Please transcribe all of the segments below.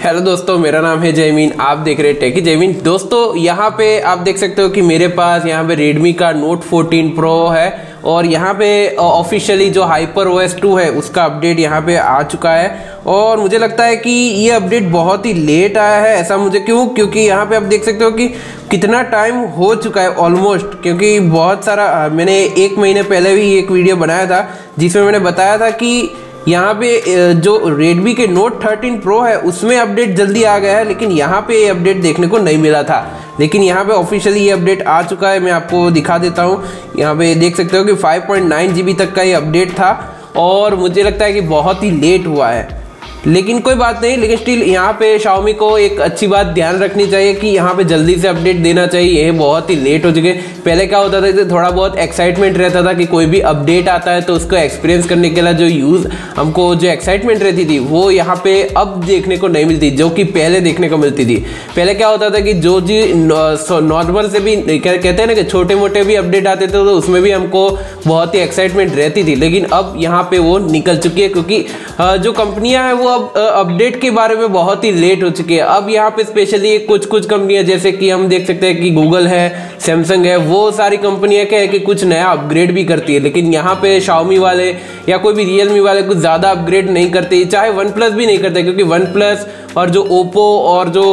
Hello दोस्तों, मेरा नाम है जयमीन। आप देख रहे हैं टेकी जयमीन। दोस्तों यहाँ पे आप देख सकते हो कि मेरे पास यहाँ पे Redmi का Note 14 Pro है और यहाँ पे ऑफिशियली जो HyperOS 2 है उसका अपडेट यहाँ पे आ चुका है। और मुझे लगता है कि ये अपडेट बहुत ही लेट आया है। ऐसा मुझे क्योंकि यहाँ पे आप देख सकते हो कि कितना टाइम हो चुका है ऑलमोस्ट, क्योंकि बहुत सारा मैंने 1 महीने पहले भी एक वीडियो बनाया था जिसमें मैंने बताया था कि यहाँ पे जो Redmi के Note 13 Pro है उसमें अपडेट जल्दी आ गया है, लेकिन यहाँ पे ये अपडेट देखने को नहीं मिला था। लेकिन यहाँ पे ऑफिशियली ये अपडेट आ चुका है। मैं आपको दिखा देता हूँ। यहाँ पे देख सकते हो कि 5.9 GB तक का ये अपडेट था और मुझे लगता है कि बहुत ही लेट हुआ है, लेकिन कोई बात नहीं। लेकिन स्टिल यहाँ पे Xiaomi को एक अच्छी बात ध्यान रखनी चाहिए कि यहाँ पे जल्दी से अपडेट देना चाहिए। ये बहुत ही लेट हो चुके। पहले क्या होता था कि थोड़ा बहुत एक्साइटमेंट रहता था कि कोई भी अपडेट आता है तो उसको एक्सपीरियंस करने के लिए हमको जो एक्साइटमेंट रहती थी वो यहाँ पे अब देखने को नहीं मिलती, जो कि पहले देखने को मिलती थी। पहले क्या होता था कि जो जी नॉर्मल से भी कहते हैं ना कि छोटे मोटे भी अपडेट आते थे तो उसमें भी हमको बहुत ही एक्साइटमेंट रहती थी, लेकिन अब यहाँ पे वो निकल चुकी है क्योंकि जो कंपनियां हैं वो अब अपडेट के बारे में बहुत ही लेट हो चुकी है। अब यहाँ पे स्पेशली कुछ कंपनियां जैसे कि हम देख सकते हैं कि गूगल है, सैमसंग है, वो सारी कंपनियां क्या है कि कुछ नया अपग्रेड भी करती है, लेकिन यहाँ पे Xiaomi वाले या कोई भी Realme वाले कुछ ज़्यादा अपग्रेड नहीं करते, चाहे OnePlus भी नहीं करते, क्योंकि OnePlus और जो Oppo और जो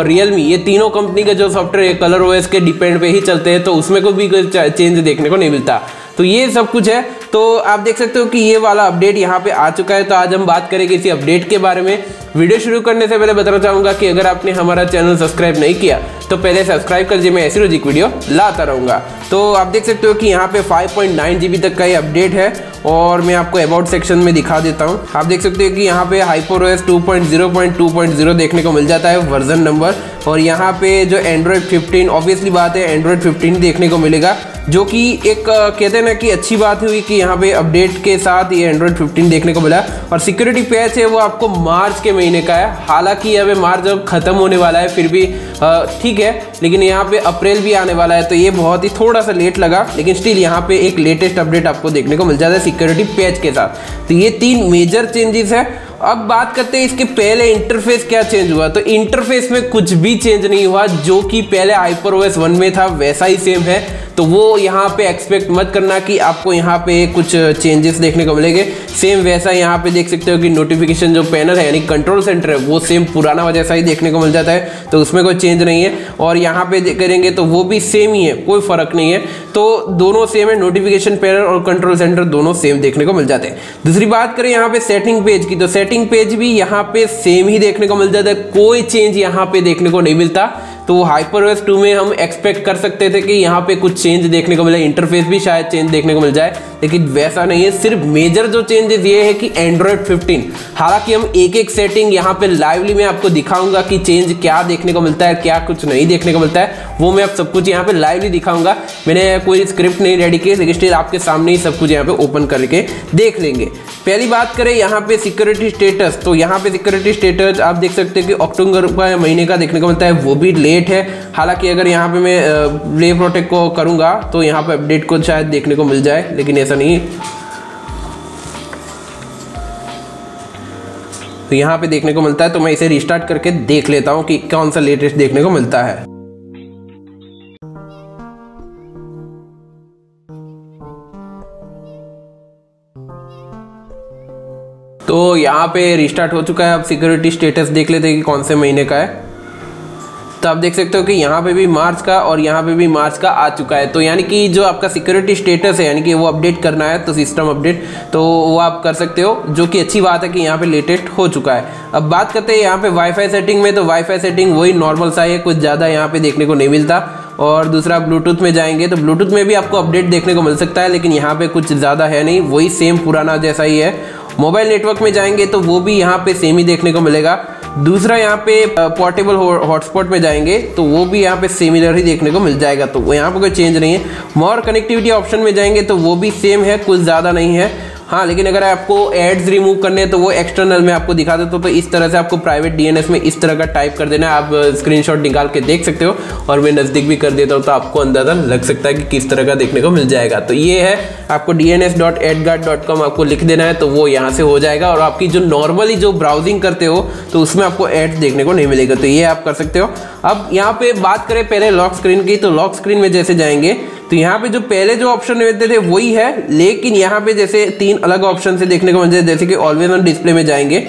Realme ये तीनों कंपनी का जो सॉफ्टवेयर ColorOS के डिपेंड पे ही चलते हैं, तो उसमें को भी कोई चेंज देखने को नहीं मिलता। तो ये सब कुछ है। तो आप देख सकते हो कि ये वाला अपडेट यहाँ पे आ चुका है। तो आज हम बात करेंगे इसी अपडेट के बारे में। वीडियो शुरू करने से पहले बताना चाहूँगा कि अगर आपने हमारा चैनल सब्सक्राइब नहीं किया तो पहले सब्सक्राइब कर दीजिए, मैं ऐसी रोज एक वीडियो लाता रहूँगा। तो आप देख सकते हो कि यहाँ पे 5.9 GB तक का ये अपडेट है और मैं आपको अबाउट सेक्शन में दिखा देता हूँ। आप देख सकते हो कि यहाँ पे HyperOS 2.0.2.0 देखने को मिल जाता है वर्जन नंबर, और यहाँ पे जो Android 15 ऑब्वियसली बात है Android 15 देखने को मिलेगा, जो कि एक कहते हैं ना कि अच्छी बात हुई कि यहाँ पे अपडेट के साथ ये Android 15 देखने को मिला। और सिक्योरिटी पैच है वो आपको मार्च के महीने का है। हालांकि अभी मार्च जब खत्म होने वाला है फिर भी ठीक है, लेकिन यहाँ पे अप्रैल भी आने वाला है, तो ये बहुत ही थोड़ा सा लेट लगा, लेकिन स्टिल यहाँ पे एक लेटेस्ट अपडेट आपको देखने को मिल जाता है सिक्योरिटी पैच के साथ। तो ये 3 मेजर चेंजेस है। अब बात करते हैं इसके पहले इंटरफेस क्या चेंज हुआ। तो इंटरफेस में कुछ भी चेंज नहीं हुआ, जो कि पहले HyperOS 1 में था वैसा ही सेम है। तो वो यहाँ पे एक्सपेक्ट मत करना कि आपको यहाँ पे कुछ चेंजेस देखने को मिलेंगे। सेम वैसा यहाँ पे देख सकते हो कि नोटिफिकेशन जो पैनल है यानी कंट्रोल सेंटर है वो सेम पुराना जैसा ही देखने को मिल जाता है, तो उसमें कोई चेंज नहीं है। और यहाँ पे करेंगे तो वो भी सेम ही है, कोई फर्क नहीं है। तो दोनों सेम है, नोटिफिकेशन पैनल और कंट्रोल सेंटर दोनों सेम देखने को मिल जाते हैं। दूसरी बात करें यहाँ पे सेटिंग पेज की, तो सेटिंग पेज भी यहाँ पे सेम ही देखने को मिल जाता है, कोई चेंज यहाँ पे देखने को नहीं मिलता। तो HyperOS 2 में हम एक्सपेक्ट कर सकते थे कि यहाँ पे कुछ चेंज देखने को मिले, इंटरफेस भी शायद चेंज देखने को मिल जाए, लेकिन वैसा नहीं है। सिर्फ मेजर जो चेंजेस ये है कि Android 15, हालांकि हम एक सेटिंग यहाँ पे लाइवली मैं आपको दिखाऊंगा कि चेंज क्या देखने को मिलता है, क्या कुछ नहीं देखने को मिलता है, वो मैं आप सब कुछ यहाँ पे लाइवली दिखाऊंगा। मैंने कोई स्क्रिप्ट नहीं रेडी की, लेकिन स्टिल आपके सामने ही सब कुछ यहाँ पे ओपन करके देख लेंगे। पहली बात करें यहाँ पे सिक्योरिटी स्टेटस, तो यहाँ पे सिक्योरिटी स्टेटस आप देख सकते हैं कि अक्टूबर का महीने का देखने को मिलता है, वो भी लेट है। हालांकि अगर यहाँ पे मैं प्ले प्रोटेक्ट को करूँगा तो यहाँ पे अपडेट को शायद देखने को मिल जाए, लेकिन ऐसा नहीं। तो यहाँ पे देखने को मिलता है, तो मैं इसे रिस्टार्ट करके देख लेता हूँ कि कौन सा लेटेस्ट देखने को मिलता है। तो यहाँ पे रिस्टार्ट हो चुका है। अब सिक्योरिटी स्टेटस देख लेते हैं कि कौन से महीने का है। तो आप देख सकते हो कि यहाँ पे भी मार्च का और यहाँ पे भी मार्च का आ चुका है। तो यानी कि जो आपका सिक्योरिटी स्टेटस है यानी कि वो अपडेट करना है तो सिस्टम अपडेट, तो वो आप कर सकते हो, जो कि अच्छी बात है कि यहाँ पे लेटेस्ट हो चुका है। अब बात करते हैं यहाँ पे वाईफाई सेटिंग में, तो वाईफाई सेटिंग वही नॉर्मल सा है, कुछ ज़्यादा यहाँ पे देखने को नहीं मिलता। और दूसरा ब्लूटूथ में जाएंगे तो ब्लूटूथ में भी आपको अपडेट देखने को मिल सकता है, लेकिन यहाँ पे कुछ ज़्यादा है नहीं, वही सेम पुराना जैसा ही है। मोबाइल नेटवर्क में जाएंगे तो वो भी यहाँ पे सेम ही देखने को मिलेगा। दूसरा यहाँ पे पोर्टेबल हॉटस्पॉट में जाएंगे तो वो भी यहाँ पे सिमिलर ही देखने को मिल जाएगा, तो यहाँ पे कोई चेंज नहीं है। मोर कनेक्टिविटी ऑप्शन में जाएंगे तो वो भी सेम है, कुछ ज़्यादा नहीं है। हाँ, लेकिन अगर आपको एड्स रिमूव करने हैं तो वो एक्सटर्नल में आपको दिखा देता हूँ। तो इस तरह से आपको प्राइवेट DNS में इस तरह का टाइप कर देना है। आप स्क्रीनशॉट निकाल के देख सकते हो और मैं नज़दीक भी कर देता हूँ तो आपको अंदाजा लग सकता है कि किस तरह का देखने को मिल जाएगा। तो ये है, आपको dns.edguard.com आपको लिख देना है तो वो यहाँ से हो जाएगा। और आपकी जो नॉर्मली जो ब्राउजिंग करते हो तो उसमें आपको एड्स देखने को नहीं मिलेगा। तो ये आप कर सकते हो। अब यहाँ पे बात करें पहले लॉक स्क्रीन की, तो लॉक स्क्रीन में जैसे जाएंगे तो यहाँ पे जो पहले जो ऑप्शन मिलते थे वही है, लेकिन यहाँ पे जैसे 3 अलग ऑप्शन से देखने को मिल जाए। जैसे कि ऑलवेज ऑन डिस्प्ले में जाएंगे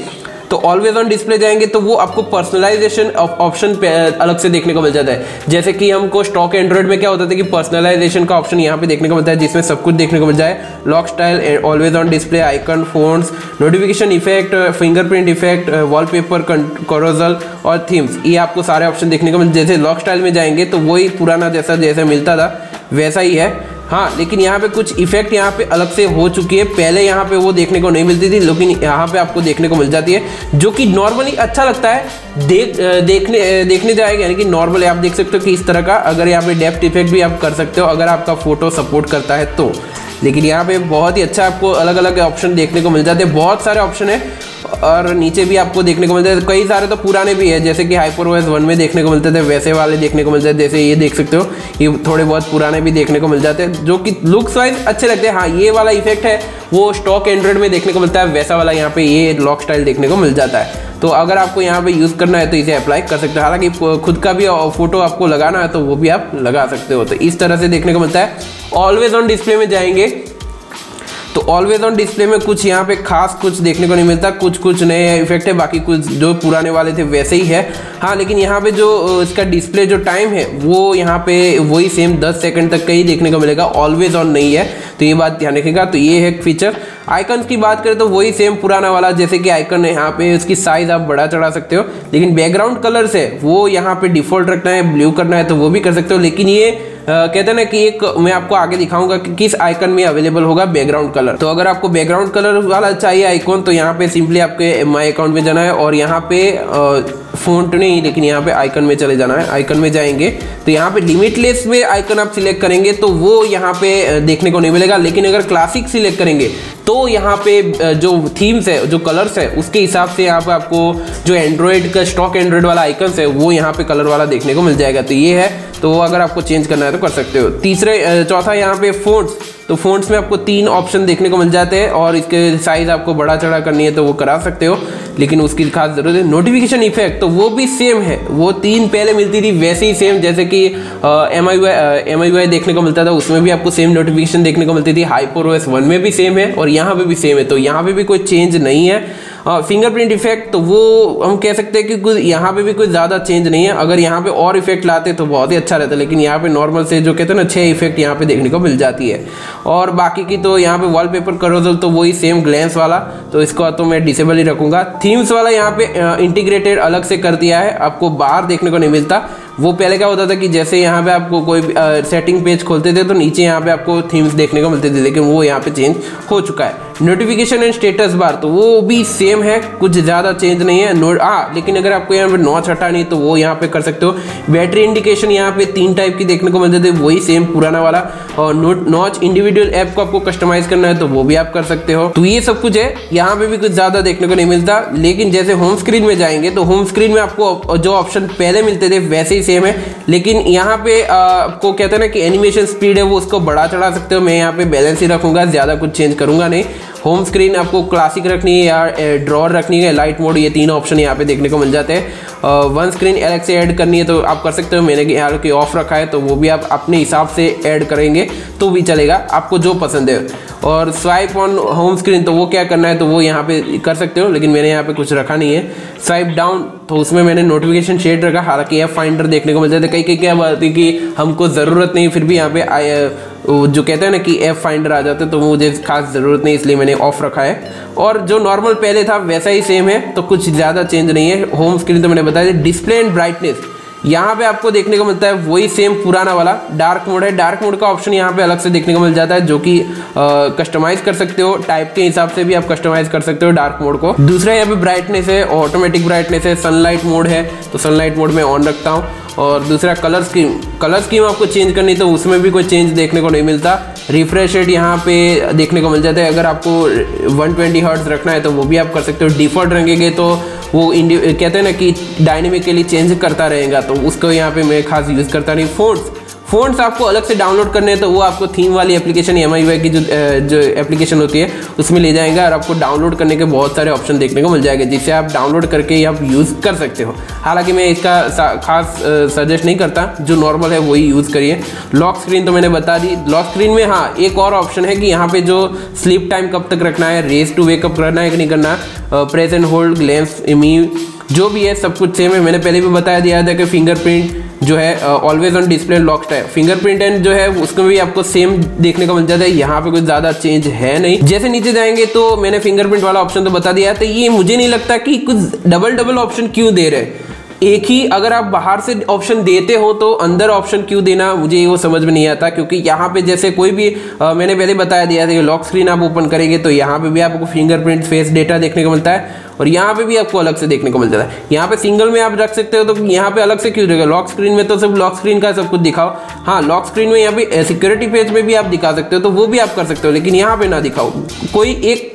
तो ऑलवेज ऑन डिस्प्ले जाएंगे तो वो आपको पर्सनलाइजेशन ऑप्शन अलग से देखने को मिल जाता है। जैसे कि हमको स्टॉक एंड्रॉइड में क्या होता था कि पर्सनलाइजेशन का ऑप्शन यहाँ पे देखने को मिलता है, जिसमें सब कुछ देखने को मिल जाए। Lock style, always on display, icon, phones, notification effect, fingerprint effect, wallpaper, carousel और थीम्स, ये आपको सारे ऑप्शन देखने को मिल। जैसे लॉक स्टाइल में जाएंगे तो वही पुराना जैसा मिलता था वैसा ही है। हाँ, लेकिन यहाँ पे कुछ इफेक्ट यहाँ पे अलग से हो चुकी है। पहले यहाँ पे वो देखने को नहीं मिलती थी, लेकिन यहाँ पे आपको देखने को मिल जाती है, जो कि नॉर्मली अच्छा लगता है। देखने जाएगा, यानी कि नॉर्मली आप देख सकते हो कि इस तरह का। अगर यहाँ पे डेप्थ इफेक्ट भी आप कर सकते हो अगर आपका फोटो सपोर्ट करता है तो। लेकिन यहाँ पे बहुत ही अच्छा आपको अलग अलग ऑप्शन देखने को मिल जाते हैं, बहुत सारे ऑप्शन है। और नीचे भी आपको देखने को मिलते हैं कई सारे, तो पुराने भी है, जैसे कि HyperOS 1 में देखने को मिलते थे वैसे वाले देखने को मिलते हैं। जैसे ये देख सकते हो, ये थोड़े बहुत पुराने भी देखने को मिल जाते हैं, जो कि लुक्स वाइज अच्छे लगते हैं। हाँ, ये वाला इफेक्ट है वो स्टॉक एंड्रॉइड में देखने को मिलता है, वैसा वाला यहाँ पे ये लॉक स्टाइल देखने को मिल जाता है। तो अगर आपको यहाँ पे यूज़ करना है तो इसे अप्लाई कर सकते हो। हालांकि खुद का भी फोटो आपको लगाना है तो वो भी आप लगा सकते हो। तो इस तरह से देखने को मिलता है। ऑलवेज ऑन डिस्प्ले में जाएंगे तो ऑलवेज ऑन डिस्प्ले में कुछ यहाँ पे खास कुछ देखने को नहीं मिलता, कुछ नए इफेक्ट है, बाकी कुछ जो पुराने वाले थे वैसे ही है। हाँ, लेकिन यहाँ पे जो इसका डिस्प्ले जो टाइम है वो यहाँ पे वही सेम 10 सेकंड तक का ही देखने को मिलेगा, ऑलवेज ऑन नहीं है, तो ये बात ध्यान रखिएगा। तो ये है फीचर। आइकन्स की बात करें तो वही सेम पुराना वाला, जैसे कि आइकन है यहाँ पे उसकी साइज आप बढ़ा चढ़ा सकते हो, लेकिन बैकग्राउंड कलर्स है वो यहाँ पे डिफॉल्ट रखना है, ब्लू करना है तो वो भी कर सकते हो। लेकिन ये कहते हैं ना कि एक मैं आपको आगे दिखाऊंगा कि किस आइकन में अवेलेबल होगा बैकग्राउंड कलर। तो अगर आपको बैकग्राउंड कलर वाला चाहिए आइकॉन तो यहाँ पे सिंपली आपके माई अकाउंट में जाना है और यहाँ पे फ़ॉन्ट नहीं, लेकिन यहाँ पे आइकन में चले जाना है। आइकन में जाएंगे तो यहाँ पे लिमिटलेस में आइकन आप सिलेक्ट करेंगे तो वो यहाँ पे देखने को नहीं मिलेगा। लेकिन अगर क्लासिक सिलेक्ट करेंगे तो यहाँ पे जो थीम्स है, जो कलर्स है, उसके हिसाब से यहाँ पे आपको जो एंड्रॉयड का स्टॉक एंड्रॉयड वाला आइकन्स है वो यहाँ पे कलर वाला देखने को मिल जाएगा। तो ये है, तो अगर आपको चेंज करना है तो कर सकते हो। चौथा यहाँ पे फ़ॉन्ट्स, तो फ़ॉन्ट्स में आपको 3 ऑप्शन देखने को मिल जाते हैं और इसके साइज़ आपको बड़ा चढ़ा करनी है तो वो करा सकते हो, लेकिन उसकी खास ज़रूरत है। नोटिफिकेशन इफेक्ट तो वो भी सेम है, वो 3 पहले मिलती थी वैसे ही सेम, जैसे कि MIUI देखने को मिलता था उसमें भी आपको सेम नोटिफिकेशन देखने को मिलती थी। HyperOS 1 में भी सेम है और यहाँ पे भी सेम है, तो यहाँ पे भी कोई चेंज नहीं है। फिंगरप्रिंट इफेक्ट तो वो हम कह सकते हैं कि कुछ यहाँ पे भी कोई ज़्यादा चेंज नहीं है। अगर यहाँ पे और इफेक्ट लाते तो बहुत ही अच्छा रहता, लेकिन यहाँ पे नॉर्मल से जो कहते हैं ना 6 इफेक्ट यहाँ पे देखने को मिल जाती है। और बाकी की तो यहाँ पे वॉलपेपर करोजल तो वही सेम ग्लैंस वाला, तो इसको तो मैं डिसेबल ही रखूँगा। थीम्स वाला यहाँ पे इंटीग्रेटेड अलग से कर दिया है, आपको बाहर देखने को नहीं मिलता। वो पहले क्या होता था कि जैसे यहाँ पे आपको कोई सेटिंग पेज खोलते थे तो नीचे यहाँ पे आपको थीम्स देखने को मिलते थे, लेकिन वो यहाँ पे चेंज हो चुका है। नोटिफिकेशन एंड स्टेटस बार तो वो भी सेम है, कुछ ज़्यादा चेंज नहीं है। लेकिन अगर आपको यहाँ पे नॉच हटानी तो वो यहाँ पे कर सकते हो। बैटरी इंडिकेशन यहाँ पे 3 टाइप की देखने को मिलते थे, वही सेम पुराना वाला। और नॉच इंडिविजुअल ऐप को आपको कस्टमाइज करना है तो वो भी आप कर सकते हो। तो ये सब कुछ है, यहाँ पे भी कुछ ज़्यादा देखने को नहीं मिलता। लेकिन जैसे होम स्क्रीन में जाएंगे तो होम स्क्रीन में आपको जो ऑप्शन पहले मिलते थे वैसे ही सेम है, लेकिन यहाँ पे आपको कहते हैं ना कि एनिमेशन स्पीड है वो उसको बढ़ा चढ़ा सकते हो। मैं यहाँ पे बैलेंस ही रखूँगा, ज़्यादा कुछ चेंज करूँगा नहीं। होम स्क्रीन आपको क्लासिक रखनी है या ड्रॉर रखनी है, लाइट मोड, ये 3 ऑप्शन यहाँ पे देखने को मिल जाते हैं। वन स्क्रीन अलग से ऐड करनी है तो आप कर सकते हो, मैंने यहाँ की ऑफ रखा है तो वो भी आप अपने हिसाब से ऐड करेंगे तो भी चलेगा, आपको जो पसंद है। और स्वाइप ऑन होम स्क्रीन तो वो क्या करना है तो वो यहाँ पे कर सकते हो, लेकिन मैंने यहाँ पे कुछ रखा नहीं है। स्वाइप डाउन तो उसमें मैंने नोटिफिकेशन शेड रखा, हालांकि एफ फाइंडर देखने को मिल जाता है। कई क्या बात है कि हमको ज़रूरत नहीं, फिर भी यहाँ पे जो कहते हैं ना कि एफ फाइंडर आ जाते हैं तो मुझे खास ज़रूरत नहीं, इसलिए मैंने ऑफ रखा है। और जो नॉर्मल पहले था वैसा ही सेम है, तो कुछ ज़्यादा चेंज नहीं है। होम स्क्रीन तो मैंने बताया। डिस्प्ले एंड ब्राइटनेस यहाँ पे आपको देखने को मिलता है वही सेम पुराना वाला। डार्क मोड है, डार्क मोड का ऑप्शन यहाँ पे अलग से देखने को मिल जाता है, जो कि कस्टमाइज कर सकते हो, टाइप के हिसाब से भी आप कस्टमाइज कर सकते हो डार्क मोड को। दूसरा यहाँ पे ब्राइटनेस है, ऑटोमेटिक ब्राइटनेस है, सनलाइट मोड है, तो सनलाइट मोड में ऑन रखता हूँ। और दूसरा कलर स्कीम आपको चेंज करनी तो उसमें भी कोई चेंज देखने को नहीं मिलता। रिफ्रेश रेट यहाँ पे देखने को मिल जाता है, अगर आपको 120 हर्ट्ज रखना है तो वो भी आप कर सकते हो। डिफ़ॉल्ट रखेंगे तो वो कहते हैं ना कि डायनेमिकली चेंज करता रहेगा, तो उसको यहाँ पे मैं खास यूज़ करता नहीं। फ़ॉन्ट्स आपको अलग से डाउनलोड करने हैं तो वो आपको थीम वाली एप्लीकेशन MIUI की जो एप्लीकेशन होती है उसमें ले जाएगा और आपको डाउनलोड करने के बहुत सारे ऑप्शन देखने को मिल जाएंगे, जिससे आप डाउनलोड करके आप यूज़ कर सकते हो। हालांकि मैं इसका खास सजेस्ट नहीं करता, जो नॉर्मल है वही यूज़ करिए। लॉक स्क्रीन तो मैंने बता दी। लॉक स्क्रीन में हाँ एक और ऑप्शन है कि यहाँ पे जो स्लीप टाइम कब तक रखना है, रेस टू वेकअप करना है कि नहीं करना, प्रेस एंड होल्ड, ग्लैंस, जो भी है सब कुछ सेम है। मैंने पहले भी बताया दिया था कि फिंगरप्रिंट जो है always on display lock type, fingerprint and जो है उसको भी आपको सेम देखने को मिल जाता है। यहाँ पे कुछ ज़्यादा चेंज है नहीं। जैसे नीचे जाएंगे तो मैंने फिंगरप्रिंट वाला ऑप्शन तो बता दिया, तो ये मुझे नहीं लगता कि कुछ डबल ऑप्शन क्यों दे रहे। एक ही अगर आप बाहर से ऑप्शन देते हो तो अंदर ऑप्शन क्यों देना, मुझे वो समझ में नहीं आता। क्योंकि यहाँ पे जैसे कोई भी मैंने पहले बताया दिया था कि लॉक स्क्रीन आप ओपन करेंगे तो यहाँ पे भी आपको फिंगरप्रिंट, फेस डेटा देखने को मिलता है और यहाँ पे भी आपको अलग से देखने को मिल जाता है। यहाँ पे सिंगल में आप रख सकते हो तो यहाँ पे अलग से क्यों रहेगा। लॉक स्क्रीन में तो सिर्फ लॉक स्क्रीन का सब कुछ दिखाओ। हाँ लॉक स्क्रीन में यहाँ पे सिक्योरिटी पेज में भी आप दिखा सकते हो तो वो भी आप कर सकते हो, लेकिन यहाँ पे ना दिखाओ, कोई एक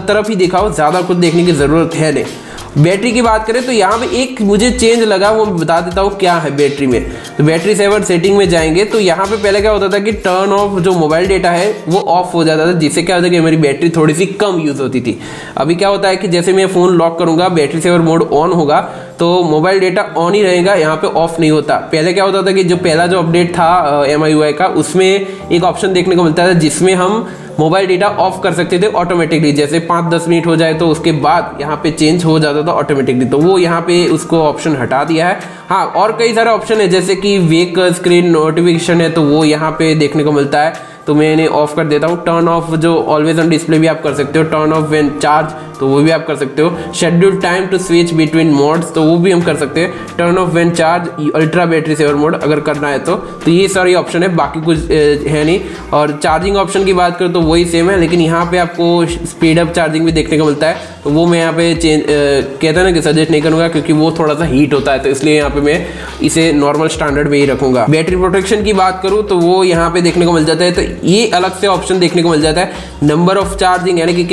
तरफ ही दिखाओ, ज़्यादा कुछ देखने की ज़रूरत है नहीं। बैटरी की बात करें तो यहाँ पे एक मुझे चेंज लगा, वो बता देता हूँ क्या है बैटरी में। तो बैटरी सेवर सेटिंग में जाएंगे तो यहाँ पे पहले क्या होता था कि टर्न ऑफ जो मोबाइल डेटा है वो ऑफ हो जाता था, जिससे क्या होता है कि मेरी बैटरी थोड़ी सी कम यूज़ होती थी। अभी क्या होता है कि जैसे मैं फ़ोन लॉक करूँगा, बैटरी सेवर मोड ऑन होगा तो मोबाइल डेटा ऑन ही रहेगा, यहाँ पे ऑफ नहीं होता। पहले क्या होता था कि जो पहला जो अपडेट था MIUI का, उसमें एक ऑप्शन देखने को मिलता था जिसमें हम मोबाइल डेटा ऑफ कर सकते थे ऑटोमेटिकली। जैसे 5-10 मिनट हो जाए तो उसके बाद यहाँ पे चेंज हो जाता था ऑटोमेटिकली, तो वो यहाँ पे उसको ऑप्शन हटा दिया है। हाँ और कई सारे ऑप्शन है जैसे कि वेक स्क्रीन नोटिफिकेशन है तो वो यहाँ पे देखने को मिलता है, तो मैं इन्हें ऑफ कर देता हूँ। टर्न ऑफ जो ऑलवेज ऑन डिस्प्ले भी आप कर सकते हो, टर्न ऑफ व्हेन चार्ज तो वो भी आप कर सकते हो। Schedule time to switch between modes तो वो भी हम कर सकते हैं। Turn off when charge, ultra battery saver mode अगर करना है तो ये सारी ऑप्शन है, बाकी कुछ है नहीं। और चार्जिंग ऑप्शन की बात करूँ तो वही सेम है, लेकिन यहाँ पे आपको स्पीड अप चार्जिंग भी देखने को मिलता है, तो वो मैं यहाँ पे कहता है ना कि सजेस्ट नहीं करूँगा क्योंकि वो थोड़ा सा हीट होता है, तो इसलिए यहाँ पे मैं इसे नॉर्मल स्टैंडर्ड में ही रखूँगा। बैटरी प्रोटेक्शन की बात करूँ तो वो यहाँ पे देखने को मिल जाता है, तो ये अलग से ऑप्शन देखने को मिल जाता है। नंबर ऑफ चार्जिंग यानी कि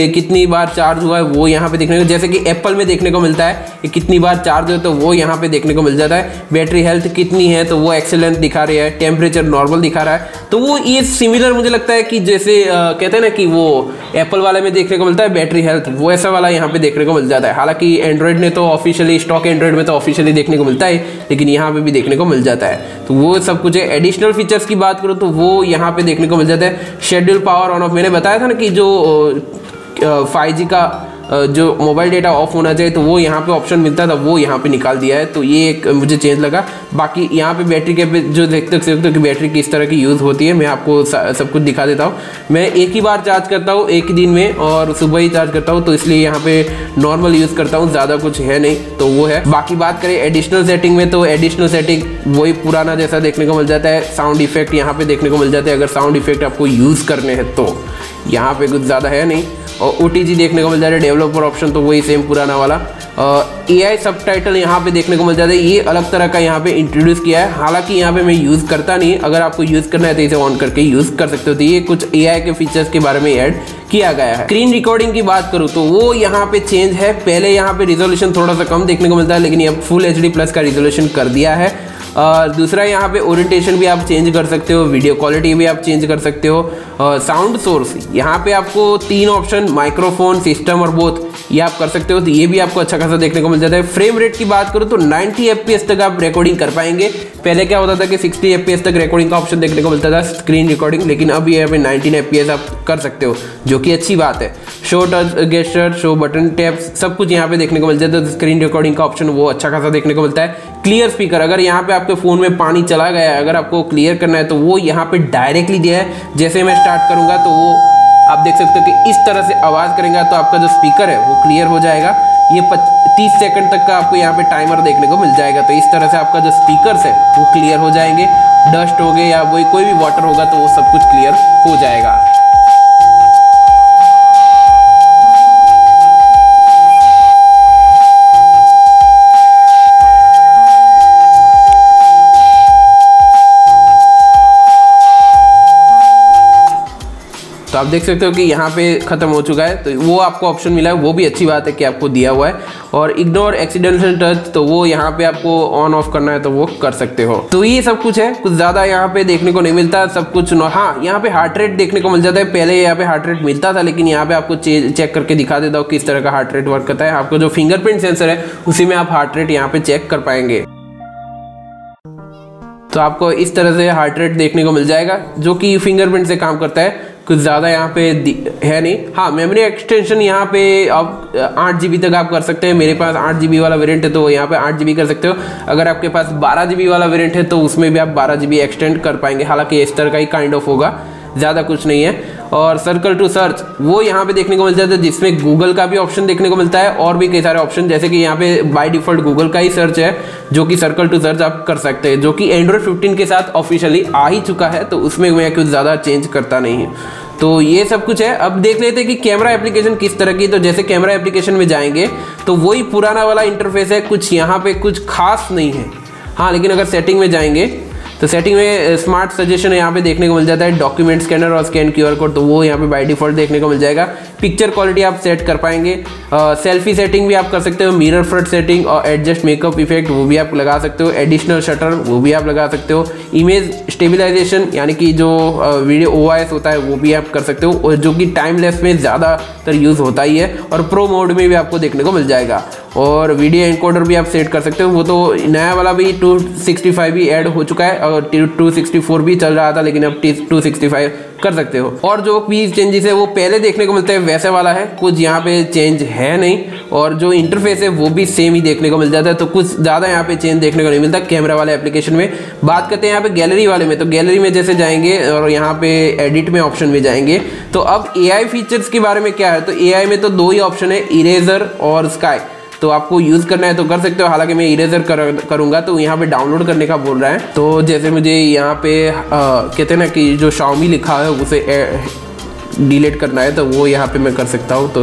कितनी बार चार्ज हुआ है वो यहाँ पे देखने को, जैसे कि एप्पल में देखने को मिलता है कि कितनी बार चार्ज हो तो वो यहाँ पे देखने को मिल जाता है। बैटरी हेल्थ कितनी है तो वो एक्सेलेंट दिखा रही है, टेम्परेचर नॉर्मल दिखा रहा है, तो वो ये सिमिलर मुझे लगता है कि जैसे कहते हैं ना कि वो एप्पल वाले में देखने को मिलता है बैटरी हेल्थ, वो ऐसा वाला यहाँ पे देखने को मिल जाता है। हालांकि एंड्रॉइड ने तो ऑफिशियली, स्टॉक एंड्रॉइड में तो ऑफिशियली देखने को मिलता है, लेकिन यहाँ पे भी देखने को मिल जाता है, तो वो सब कुछ है। एडिशनल फीचर्स की बात करूँ तो वो यहाँ पे देखने को मिल जाता है। शेड्यूल पावर ऑन ऑफ, मैंने बताया था ना कि जो 5G का जो मोबाइल डेटा ऑफ होना चाहिए तो वो यहाँ पे ऑप्शन मिलता था, वो यहाँ पे निकाल दिया है, तो ये एक मुझे चेंज लगा। बाकी यहाँ पे बैटरी के जो देखते सकते हो कि बैटरी किस तरह की यूज़ होती है, मैं आपको सब कुछ दिखा देता हूँ। मैं एक ही बार चार्ज करता हूँ एक ही दिन में और सुबह ही चार्ज करता हूँ, तो इसलिए यहाँ पे नॉर्मल यूज़ करता हूँ, ज़्यादा कुछ है नहीं, तो वो है। बाकी बात करें एडिशनल सेटिंग में तो एडिशनल सेटिंग वही पुराना जैसा देखने को मिल जाता है। साउंड इफेक्ट यहाँ पे देखने को मिल जाता है, अगर साउंड इफेक्ट आपको यूज़ करने हैं तो यहाँ पे कुछ ज़्यादा है नहीं। और OTG देखने को मिल जाता है, डेवलपर ऑप्शन तो वही सेम पुराना वाला। AI सबटाइटल यहाँ पे देखने को मिल जाता है, ये अलग तरह का यहाँ पे इंट्रोड्यूस किया है, हालांकि यहाँ पे मैं यूज़ करता नहीं, अगर आपको यूज़ करना है तो इसे ऑन करके यूज़ कर सकते हो। तो ये कुछ AI के फीचर्स के बारे में ऐड किया गया है। स्क्रीन रिकॉर्डिंग की बात करूँ तो वो यहाँ पे चेंज है, पहले यहाँ पे रिजोल्यूशन थोड़ा सा कम देखने को मिलता है, लेकिन अब फुल HD+ का रिजोल्यूशन कर दिया है। दूसरा यहाँ पे ओरिएंटेशन भी आप चेंज कर सकते हो, वीडियो क्वालिटी भी आप चेंज कर सकते हो। साउंड सोर्स यहाँ पे आपको 3 ऑप्शन, माइक्रोफोन, सिस्टम और बोथ, ये आप कर सकते हो, तो ये भी आपको अच्छा खासा देखने को मिल जाता है। फ्रेम रेट की बात करूँ तो 90 FPS तक आप रिकॉर्डिंग कर पाएंगे। पहले क्या होता था कि 60 FPS तक रिकॉर्डिंग का ऑप्शन देखने को मिलता था स्क्रीन रिकॉर्डिंग, लेकिन अब ये पे 19 FPS आप कर सकते हो, जो कि अच्छी बात है। Show touch gesture, show button taps, सब कुछ यहाँ पे देखने को मिल जाता है। तो स्क्रीन रिकॉर्डिंग का ऑप्शन वो अच्छा खासा देखने को मिलता है। क्लियर स्पीकर, अगर यहाँ पे आपके फ़ोन में पानी चला गया है, अगर आपको क्लियर करना है तो वो यहाँ पे डायरेक्टली दिया है। जैसे मैं स्टार्ट करूँगा तो वो आप देख सकते हो कि इस तरह से आवाज़ करेंगे तो आपका जो स्पीकर है वो क्लियर हो जाएगा। ये 30 सेकंड तक का आपको यहाँ पे टाइमर देखने को मिल जाएगा, तो इस तरह से आपका जो स्पीकर्स है वो क्लियर हो जाएंगे। डस्ट हो गए या वही कोई भी वाटर होगा तो वो सब कुछ क्लियर हो जाएगा। तो आप देख सकते हो कि यहाँ पे ख़त्म हो चुका है, तो वो आपको ऑप्शन मिला है, वो भी अच्छी बात है कि आपको दिया हुआ है। और इग्नोर एक्सीडेंटल टच, तो वो यहाँ पे आपको ऑन ऑफ करना है तो वो कर सकते हो। तो ये सब कुछ है, कुछ ज़्यादा यहाँ पे देखने को नहीं मिलता, सब कुछ हाँ यहाँ पे हार्ट रेट देखने को मिल जाता है। पहले यहाँ पे हार्ट रेट मिलता था, लेकिन यहाँ पे आपको चेक करके दिखा देता हूँ किस तरह का हार्ट रेट वर्क करता है। आपको जो फिंगरप्रिंट सेंसर है उसी में आप हार्ट रेट यहाँ पे चेक कर पाएंगे। तो आपको इस तरह से हार्ट रेट देखने को मिल जाएगा जो कि फिंगरप्रिंट से काम करता है। कुछ ज़्यादा यहाँ पे है नहीं। हाँ, मेमोरी एक्सटेंशन यहाँ पे आप 8 GB तक आप कर सकते हैं। मेरे पास 8 GB वाला वेरिएंट है तो यहाँ पे 8 GB कर सकते हो। अगर आपके पास 12 GB वाला वेरिएंट है तो उसमें भी आप 12 GB एक्सटेंड कर पाएंगे। हालांकि इस तरह का ही काइंड ऑफ होगा, ज़्यादा कुछ नहीं है। और सर्कल टू सर्च वो यहाँ पे देखने को मिल जाता है, जिसमें गूगल का भी ऑप्शन देखने को मिलता है और भी कई सारे ऑप्शन, जैसे कि यहाँ पे बाय डिफॉल्ट गूगल का ही सर्च है जो कि सर्कल टू सर्च आप कर सकते हैं, जो कि एंड्रॉयड 15 के साथ ऑफिशियली आ ही चुका है। तो उसमें मैं कुछ ज़्यादा चेंज करता नहीं है। तो ये सब कुछ है। अब देख लेते हैं कि कैमरा एप्लीकेशन किस तरह की। तो जैसे कैमरा एप्लीकेशन में जाएंगे तो वही पुराना वाला इंटरफेस है, कुछ यहाँ पे कुछ खास नहीं है। हाँ, लेकिन अगर सेटिंग में जाएंगे तो सेटिंग में स्मार्ट सजेशन यहाँ पे देखने को मिल जाता है, डॉक्यूमेंट स्कैनर और स्कैन QR कोड, तो वो यहाँ पे बाय डिफॉल्ट देखने को मिल जाएगा। पिक्चर क्वालिटी आप सेट कर पाएंगे, सेल्फी सेटिंग भी आप कर सकते हो, मिरर फ्रंट सेटिंग और एडजस्ट मेकअप इफेक्ट वो भी आप लगा सकते हो, एडिशनल शटर वो भी आप लगा सकते हो, इमेज स्टेबिलाईजेशन यानी कि जो वीडियो OIS होता है वो भी आप कर सकते हो, और जो कि टाइम लैप्स में ज़्यादातर यूज़ होता ही है, और प्रो मोड में भी आपको देखने को मिल जाएगा। और वीडियो एनकोडर भी आप सेट कर सकते हो, वो तो नया वाला भी 265 भी ऐड हो चुका है और 264 भी चल रहा था, लेकिन अब 265 कर सकते हो। और जो भी चेंजेस है वो पहले देखने को मिलता है वैसे वाला है, कुछ यहाँ पे चेंज है नहीं। और जो इंटरफेस है वो भी सेम ही देखने को मिल जाता है, तो कुछ ज़्यादा यहाँ पे चेंज देखने को नहीं मिलता कैमरा वाले एप्लीकेशन में। बात करते हैं यहाँ पे गैलरी वाले में, तो गैलरी में जैसे जाएंगे और यहाँ पे एडिट में ऑप्शन में जाएंगे तो अब AI फीचर्स के बारे में क्या है। तो AI में तो 2 ही ऑप्शन है, इरेजर और स्काई। तो आपको यूज़ करना है तो कर सकते हो, हालांकि मैं इरेजर करूँगा तो यहाँ पे डाउनलोड करने का बोल रहा है। तो जैसे मुझे यहाँ पे कहते हैं ना कि जो Xiaomi लिखा है उसे डिलीट करना है, तो वो यहाँ पे मैं कर सकता हूँ।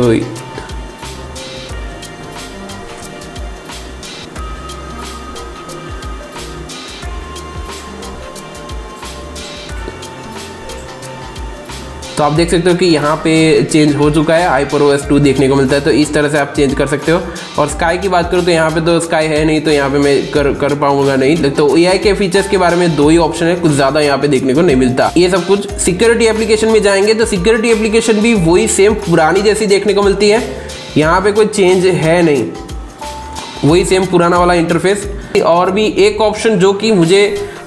तो आप देख सकते हो कि यहाँ पे चेंज हो चुका है, HyperOS 2 देखने को मिलता है। तो इस तरह से आप चेंज कर सकते हो। और स्काई की बात करूँ तो यहाँ पे तो स्काई है नहीं, तो यहाँ पे मैं कर पाऊंगा नहीं। तो AI के फीचर्स के बारे में 2 ही ऑप्शन है, कुछ ज़्यादा यहाँ पे देखने को नहीं मिलता। ये सब कुछ सिक्योरिटी एप्लीकेशन में जाएंगे तो सिक्योरिटी एप्लीकेशन भी वही सेम पुरानी जैसी देखने को मिलती है, यहाँ पे कोई चेंज है नहीं, वही सेम पुराना वाला इंटरफेस। और भी एक ऑप्शन जो कि मुझे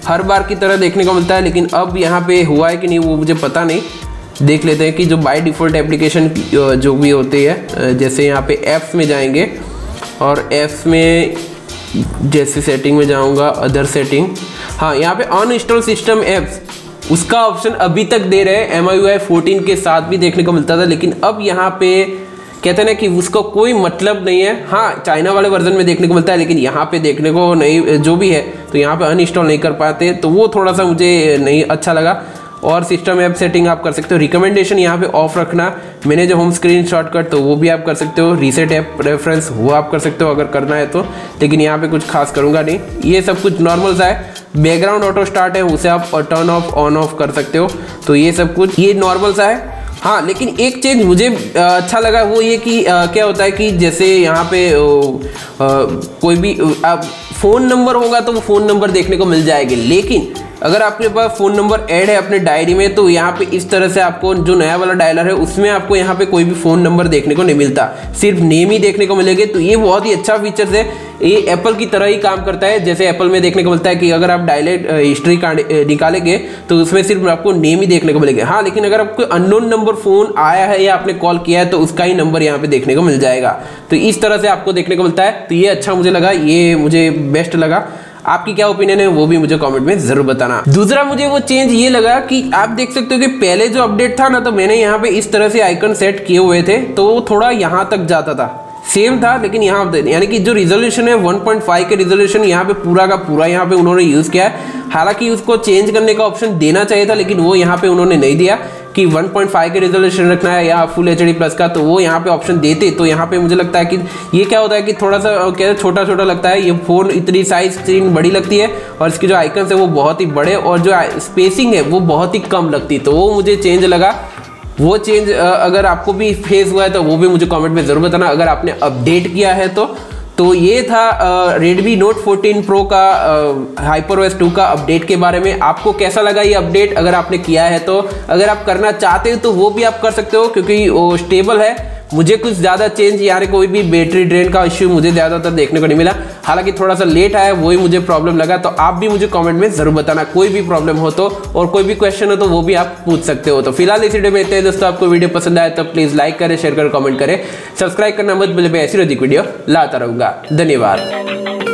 हर बार की तरह देखने को मिलता है, लेकिन अब यहाँ पे हुआ है कि नहीं वो मुझे पता नहीं, देख लेते हैं कि जो बाय डिफ़ॉल्ट एप्लीकेशन जो भी होती है, जैसे यहाँ पे ऐप्स में जाएंगे और ऐप्स में जैसे सेटिंग में जाऊँगा, अदर सेटिंग, हाँ यहाँ पे अनइंस्टॉल सिस्टम ऐप्स उसका ऑप्शन अभी तक दे रहे हैं। MIUI 14 के साथ भी देखने को मिलता था, लेकिन अब यहाँ पे कहते हैं ना कि उसको कोई मतलब नहीं है। हाँ, चाइना वाले वर्जन में देखने को मिलता है, लेकिन यहाँ पे देखने को नहीं, जो भी है तो यहाँ पे अनइंस्टॉल नहीं कर पाते, तो वो थोड़ा सा मुझे नहीं अच्छा लगा। और सिस्टम ऐप सेटिंग आप कर सकते हो, रिकमेंडेशन यहाँ पे ऑफ रखना, मैनेज होम स्क्रीन शॉर्टकट तो वो भी आप कर सकते हो, रीसेट ऐप रेफरेंस वो आप कर सकते हो अगर करना है तो, लेकिन यहाँ पे कुछ खास करूँगा नहीं। ये सब कुछ नॉर्मल सा है। बैकग्राउंड ऑटो स्टार्ट है, उसे आप टर्न ऑफ ऑन ऑफ कर सकते हो, तो ये सब कुछ ये नॉर्मल सा है। हाँ, लेकिन एक चीज़ मुझे अच्छा लगा वो ये कि क्या होता है कि जैसे यहाँ पे कोई भी फ़ोन नंबर होगा तो वो फ़ोन नंबर देखने को मिल जाएगी, लेकिन अगर आपके पास फ़ोन नंबर ऐड है अपने डायरी में तो यहाँ पे इस तरह से आपको जो नया वाला डायलर है उसमें आपको यहाँ पे कोई भी फ़ोन नंबर देखने को नहीं मिलता, सिर्फ नेम ही देखने को मिलेंगे। तो ये बहुत ही अच्छा फीचर्स है, ये एप्पल की तरह ही काम करता है। जैसे एप्पल में देखने को मिलता है कि अगर आप डायलेट हिस्ट्री निकालेंगे तो उसमें सिर्फ आपको नेम ही देखने को मिलेगा। हाँ, लेकिन अगर आपको अननोन नंबर फ़ोन आया है या आपने कॉल किया है तो उसका ही नंबर यहाँ पे देखने को मिल जाएगा। तो इस तरह से आपको देखने को मिलता है, तो ये अच्छा मुझे लगा, ये मुझे बेस्ट लगा। आपकी क्या ओपिनियन है वो भी मुझे कमेंट में जरूर बताना। दूसरा मुझे वो चेंज ये लगा कि आप देख सकते हो कि पहले जो अपडेट था ना, तो मैंने यहाँ पे इस तरह से आइकन सेट किए हुए थे तो वो थोड़ा यहाँ तक जाता था, सेम था, लेकिन यहाँ पे यानी कि जो रिजोल्यूशन है 1.5 के रिजोल्यूशन यहाँ पे पूरा का पूरा यहाँ पे उन्होंने यूज़ किया है। हालांकि उसको चेंज करने का ऑप्शन देना चाहिए था, लेकिन वो यहाँ पे उन्होंने नहीं दिया कि 1.5 के रिजोल्यूशन रखना है या फुल HD प्लस का, तो वो यहाँ पे ऑप्शन देते तो यहाँ पे मुझे लगता है कि ये क्या होता है कि थोड़ा सा क्या छोटा छोटा लगता है, ये फ़ोन इतनी साइज स्क्रीन बड़ी लगती है और इसके जो आइकन्स है वो बहुत ही बड़े और जो स्पेसिंग है वो बहुत ही कम लगती है, तो वो मुझे चेंज लगा। वो चेंज अगर आपको भी फेस हुआ है तो वो भी मुझे कमेंट में ज़रूर बताना, अगर आपने अपडेट किया है तो ये था Redmi Note 14 Pro का HyperOS 2 का अपडेट के बारे में। आपको कैसा लगा ये अपडेट? अगर आपने किया है तो अगर आप करना चाहते हो तो वो भी आप कर सकते हो, क्योंकि वो स्टेबल है। मुझे कुछ ज़्यादा चेंज यार कोई भी बैटरी ड्रेन का इश्यू मुझे ज़्यादातर देखने को नहीं मिला, हालांकि थोड़ा सा लेट आया वही मुझे प्रॉब्लम लगा। तो आप भी मुझे कमेंट में ज़रूर बताना कोई भी प्रॉब्लम हो तो, और कोई भी क्वेश्चन हो तो वो भी आप पूछ सकते हो। तो फिलहाल इस वीडियो में इतने दोस्तों, आपको वीडियो पसंद आए तो प्लीज़ लाइक करें, शेयर करें, कमेंट करें, सब्सक्राइब करना मत भूलिए। मैं ऐसी रोज वीडियो लाता रहूँगा। धन्यवाद।